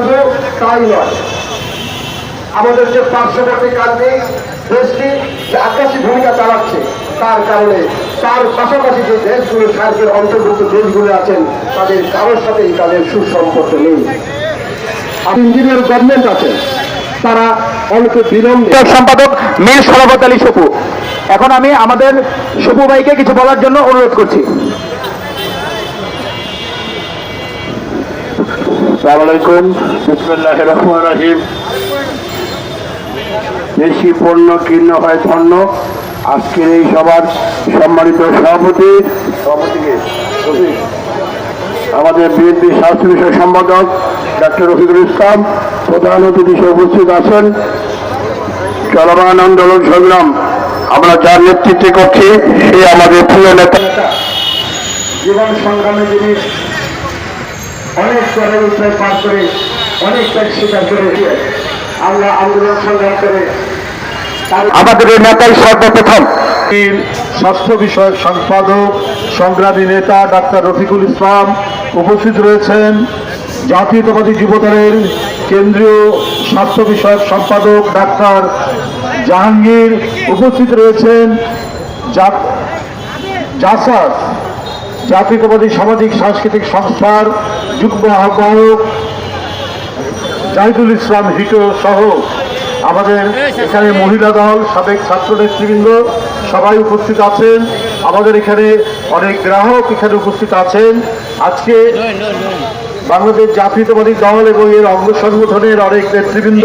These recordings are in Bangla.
শুধু তাই নয়, আমাদের যে পার্শ্ববর্তী কান্ট্রি দেশটি যে আকাশী ভূমিকা চালাচ্ছে, তার কারণে তার পাশাপাশি যে দেশগুলো সার্কের অন্তর্ভুক্ত দেশগুলো আছেন তাদের কারোর সাথেই তাদের সুসম্পর্ক নেই। ইঞ্জিনিয়ার গভর্নমেন্ট আছেন, তারা অল্প বিলম্বে। সম্পাদক মীর শরাফত আলী সুপু, এখন আমি আমাদের সুপু ভাইকে কিছু বলার জন্য অনুরোধ করছি। আসসালামু আলাইকুম, বিসমিল্লাহির রহমানির রহিম। দেশি পণ্য কীর্ণ হয় ধন্য। আজকের এই সভার সম্মানিত সভাপতি আমাদের বিএনপি স্বাস্থ্য বিষয় সম্পাদক ডক্টর রফিকুল ইসলাম, প্রধান অতিথি হিসেবে উপস্থিত আছেন। চলমান আন্দোলন সংগ্রাম আমরা যার নেতৃত্বে করছি সে আমাদের প্রিয় নেতা। জীবন সংগ্রামে যিনি অনেক চড়াই উৎসাহ পার করে অনেক ত্যাগ স্বীকার করে আমরা আন্দোলন সংগ্রাম করে আমাদের এই নেতাই সর্বপ্রথম স্বাস্থ্য বিষয়ক সম্পাদক সংগ্রামী নেতা ডাক্তার রফিকুল ইসলাম উপস্থিত রয়েছেন। জাতীয়তাবাদী যুবদলের কেন্দ্রীয় স্বাস্থ্য বিষয়ক সম্পাদক ডাক্তার জাহাঙ্গীর উপস্থিত রয়েছেন। জাসাস জাতীয়তাবাদী সামাজিক সাংস্কৃতিক সংস্থার যুগ্ম আহ্বায়ক জাহিদুল ইসলাম হিটো সহ আমাদের এখানে মহিলা দল, সাবেক ছাত্র নেতৃবৃন্দ সবাই উপস্থিত আছেন। আমাদের এখানে অনেক গ্রাহক এখানে উপস্থিত আছেন। আজকে বাংলাদেশ জাতীয়তাবাদী দল এবং এর অঙ্গ সংগঠনের অনেক নেতৃবৃন্দ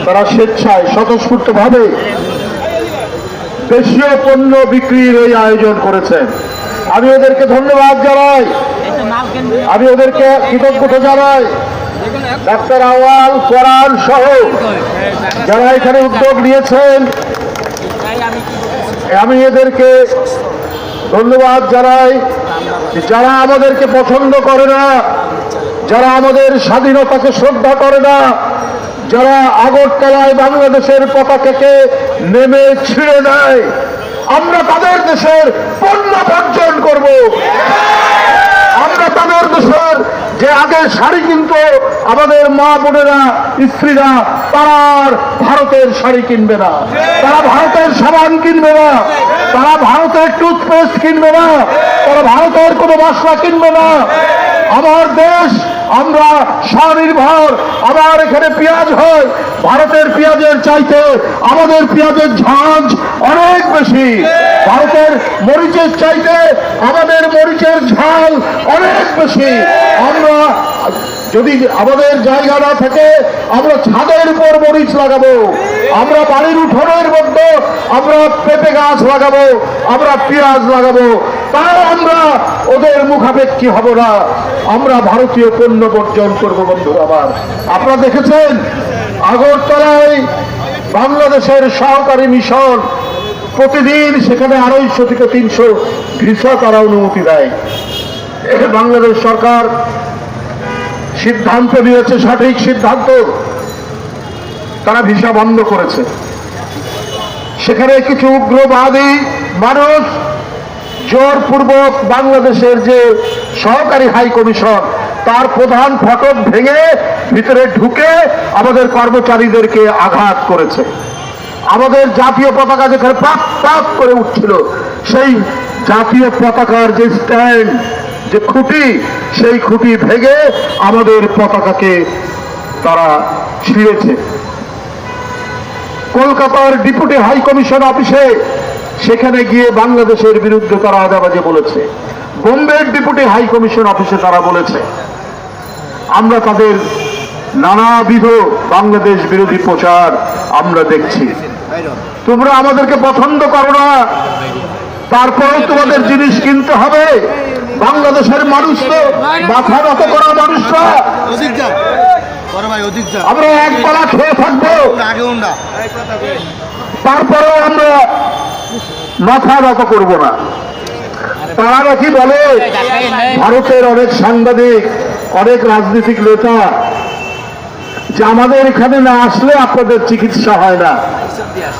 তারা স্বেচ্ছায় স্বতঃস্ফূর্তভাবে দেশীয় পণ্য বিক্রির এই আয়োজন করেছেন। আমি ওদেরকে ধন্যবাদ জানাই, আমি ওদেরকে কৃতজ্ঞতা জানাই। ডাক্তার আওয়াল কোরআন সহ যারা এখানে উদ্যোগ নিয়েছেন আমি এদেরকে ধন্যবাদ জানাই। যারা আমাদেরকে পছন্দ করে না, যারা আমাদের স্বাধীনতাকে শ্রদ্ধা করে না, যারা আগরতলায় বাংলাদেশের পতাকাকে নেমে ছিঁড়ে নেয়, আমরা তাদের দেশের পণ্য বর্জন করব। আমরা তাদের দেশের যে আগে শাড়ি কিনতো আমাদের মা বোনেরা, স্ত্রীরা, তারা আর ভারতের শাড়ি কিনবে না, তারা ভারতের সাবান কিনবে না, তারা ভারতের টুথপেস্ট কিনবে না, তারা ভারতের কোনো মশলা কিনবে না। আমার দেশ, আমরা স্বনির্ভর। আবার এখানে পেঁয়াজ হয়, ভারতের পেঁয়াজের চাইতে আমাদের পেঁয়াজের ঝাঁঝ অনেক বেশি। ভারতের মরিচের চাইতে আমাদের মরিচের ঝাল অনেক বেশি। আমরা যদি আমাদের জায়গা না থাকে আমরা ছাদের উপর মরিচ লাগাবো, আমরা বাড়ির উঠোনের মধ্যে আমরা পেঁপে গাছ লাগাবো, আমরা পেঁয়াজ লাগাবো, তাও আমরা ওদের মুখাপেক্ষী হব না। আমরা ভারতীয় পণ্য বর্জন করবো। বন্ধুরা আমার, আপনারা দেখেছেন আগরতলায় বাংলাদেশের সহকারী মিশন প্রতিদিন সেখানে 250 থেকে 300 ভিসা তারা অনুমতি দেয়। বাংলাদেশ সরকার সিদ্ধান্ত নিয়েছে, সঠিক সিদ্ধান্ত, তারা ভিসা বন্ধ করেছে। সেখানে কিছু উগ্রবাদী মানুষ জোরপূর্বক বাংলাদেশের যে সহকারী হাই কমিশন তার প্রধান ফটক ভেঙে ভিতরে ঢুকে আমাদের কর্মচারীদেরকে আঘাত করেছে। আমাদের জাতীয় পতাকা যেখানে পাক পাক করে উঠছিল, সেই জাতীয় পতাকার যে স্ট্যান্ড, যে খুঁটি, সেই খুঁটি ভেঙে আমাদের পতাকাকে তারা ছিঁড়েছে। কলকাতার ডেপুটি হাই কমিশন অফিসে সেখানে গিয়ে বাংলাদেশের বিরুদ্ধে তারা আদাবাজে বলেছে। বোম্বের ডেপুটি হাই কমিশন অফিসে তারা বলেছে। আমরা তাদের নানাবিধ বাংলাদেশ বিরোধী প্রচার আমরা দেখছি। তোমরা আমাদেরকে পছন্দ করো না, তারপরেও তোমাদের জিনিস কিনতে হবে। বাংলাদেশের মানুষ তো মাথা নত করা মানুষরা, আমরা একবেলা খেয়ে থাকবো, তারপরেও আমরা মাথা নত করব না। তারা নাকি বলে ভারতের অনেক সাংবাদিক, অনেক রাজনৈতিক নেতা যে আমাদের এখানে না আসলে আপনাদের চিকিৎসা হয় না।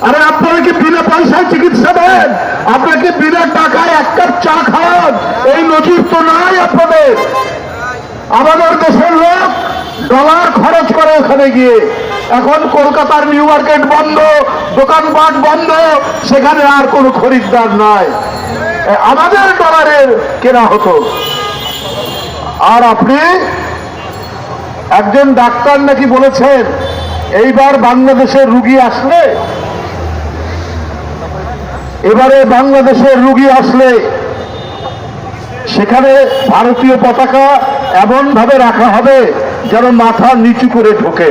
আরে আপনারা কি বিনা পয়সায় চিকিৎসা দেন? আপনাকে বিনা টাকায় এক কাপ চা খাওয়ান? এই নজির তো নাই আপনাদের। আমাদের দেশের লোক ডলার খরচ করে ওখানে গিয়ে। এখন কলকাতার নিউ মার্কেট বন্ধ, দোকানপাট বন্ধ, সেখানে আর কোনো খরিদ্দার নাই, আমাদের ডলারের কেনা হতো। আর আপনি, একজন ডাক্তার নাকি বলেছেন এইবার বাংলাদেশের রুগী আসলে, এবারে বাংলাদেশের রুগী আসলে সেখানে ভারতীয় পতাকা এমন ভাবে রাখা হবে যেন মাথা নিচু করে ঢোকে।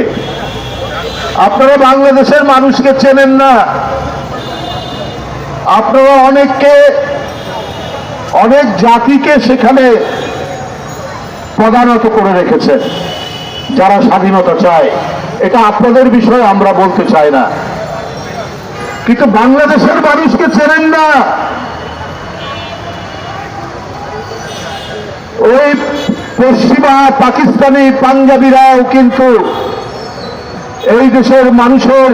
আপনারা বাংলাদেশের মানুষকে চেনেন না, আপনারা অনেক জাতিকে সেখানে প্রধানত করে রেখেছেন যারা স্বাধীনতা চায়। এটা আপনাদের বিষয়ে আমরা বলতে চাই না, কিন্তু বাংলাদেশের মানুষকে চেনেন না। ওই পশ্চিমা পাকিস্তানি পাঞ্জাবিরাও কিন্তু এই দেশের মানুষের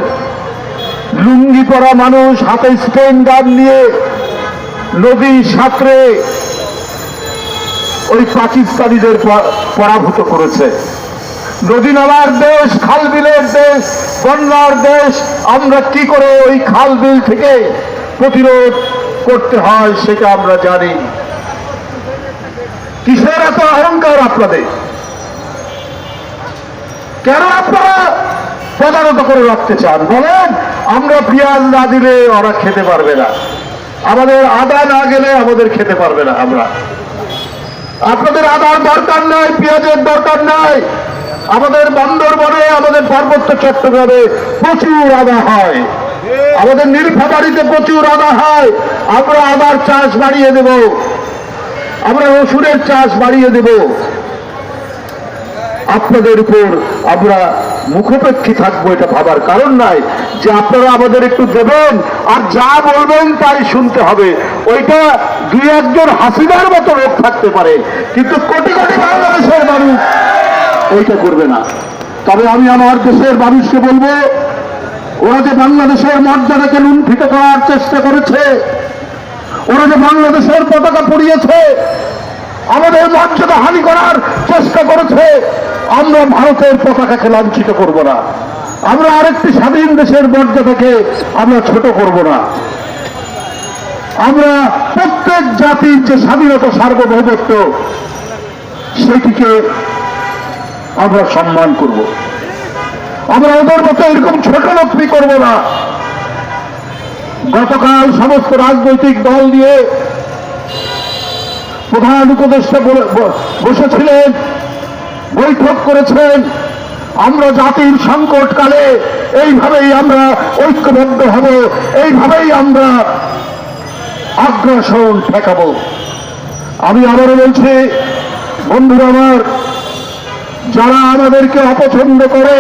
লুঙ্গি পরা মানুষ হাতে স্টেন গান নিয়ে নদী সাঁতরে ওই পাকিস্তানিদের পরাভূত করেছে। নদী নালার দেশ, খাল বিলের দেশ, বন্যার দেশ, আমরা কি করে ওই খাল বিল থেকে প্রতিরোধ করতে হয় সেটা আমরা জানি। কিসের এত অহংকার আপনাদের? কেন আপনারা প্রধানত করে রাখতে চান বলেন? আমরা পেঁয়াজ না দিলে ওরা খেতে পারবে না, আমাদের আদা না গেলে আমাদের খেতে পারবে না। আপনাদের আদার দরকার নাই, পেঁয়াজের দরকার নাই। আমাদের বান্দরবনে, আমাদের পার্বত্য চট্টগ্রামে প্রচুর আদা হয়, আমাদের নীলফামারীতে প্রচুর আদা হয়। আমরা আদার চাষ বাড়িয়ে দেব, আমরা রসুনের চাষ বাড়িয়ে দেব। আপনাদের উপর আমরা মুখোপেক্ষী থাকবো এটা ভাবার কারণ নাই যে আপনারা আমাদের একটু দেবেন আর যা বলবেন তাই শুনতে হবে। ওইটা দুই একজন হাসিনার মতো লোক থাকতে পারে, কিন্তু কোটি কোটি বাংলাদেশের মানুষ ওইটা করবে না। তবে আমি আমার দেশের মানুষকে বলবো, ওরা যে বাংলাদেশের মর্যাদাকে লুণ্ঠিত করার চেষ্টা করেছে, ওরা যে বাংলাদেশের পতাকা পড়িয়েছে, আমাদের মর্যাদা হানি করার চেষ্টা করেছে, আমরা ভারতের পতাকাকে লাঞ্ছিত করব না। আমরা আরেকটি স্বাধীন দেশের মর্যাদাকে আমরা ছোট করব না। আমরা প্রত্যেক জাতির যে স্বাধীনতা, সার্বভৌমত্ব, সেটিকে আমরা সম্মান করব। আমরা ওদের মতো এরকম ছোট লোকটি করব না। গতকাল সমস্ত রাজনৈতিক দল নিয়ে প্রধান উপদেষ্টা বসেছিলেন, বৈঠক করেছেন। আমরা জাতির সংকটকালে এইভাবেই আমরা ঐক্যবদ্ধ হব, এইভাবেই আমরা আগ্রাসন ঠেকাবো। আমি আবারও বলছি, বন্ধুরা আমার, যারা আমাদেরকে অপছন্দ করে,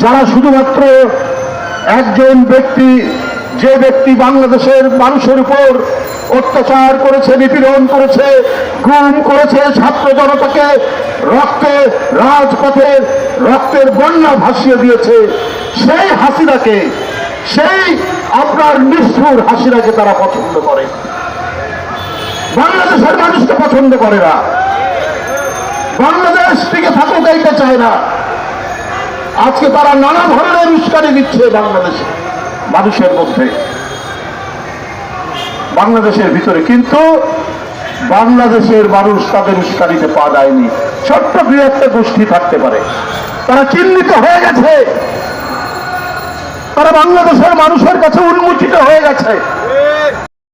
যারা শুধুমাত্র একজন ব্যক্তি, যে ব্যক্তি বাংলাদেশের মানুষের উপর অত্যাচার করেছে, নিপীড়ন করেছে, গুম করেছে, ছাত্র জনতাকে রাজপথের রক্তের বন্যা ভাসিয়ে দিয়েছে, সেই হাসিনাকে, সেই আপনার নিষ্ঠুর হাসিনাকে তারা পছন্দ করে, বাংলাদেশের মানুষকে পছন্দ করে না। বাংলাদেশ টিকে থাকুক এইটা চায় না। আজকে তারা নানা ধরনের উস্কানি দিচ্ছে বাংলাদেশে মানুষের মধ্যে, বাংলাদেশের ভিতরে, কিন্তু বাংলাদেশের মানুষ তাদের উস্কানিতে পা দেয়নি। ছোট্ট দুই একটা গোষ্ঠী থাকতে পারে, তারা চিহ্নিত হয়ে গেছে, তারা বাংলাদেশের মানুষের কাছে উন্মোচিত হয়ে গেছে।